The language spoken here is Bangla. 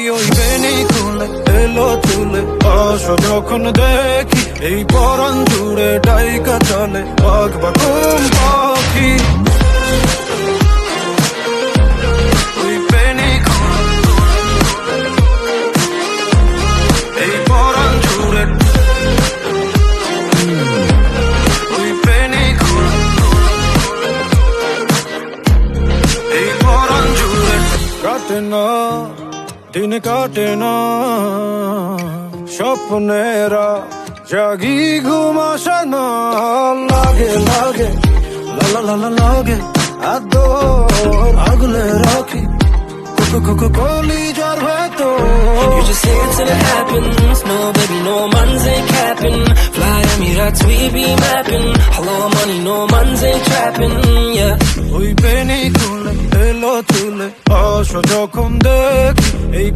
ওই বেনি খুলে এলো চুলে আসো যখন দেখি এই পরাণ জুড়ে ডাইকা চলে বাঘ বা ঘুম পাখি ওই বেনি খুলে এই পরাণ জুড়ে ওই বেনি খুলে এই পরাণ জুড়ে কাটে না দিন কাটে না স্বপ্নেরা জাগি ঘুম আসে না লাগে লাগে লা লা লা লাগে আদর আগলে রাখি কলি যার ভেতর You just say it till it happens. No baby, no mans ain't capping. Fly Emirates, we be mapping. Hello money, no mans ain't trapping. Yeah. ওই বেনি খুলে এলো চুলে আসো যখন দেখি এই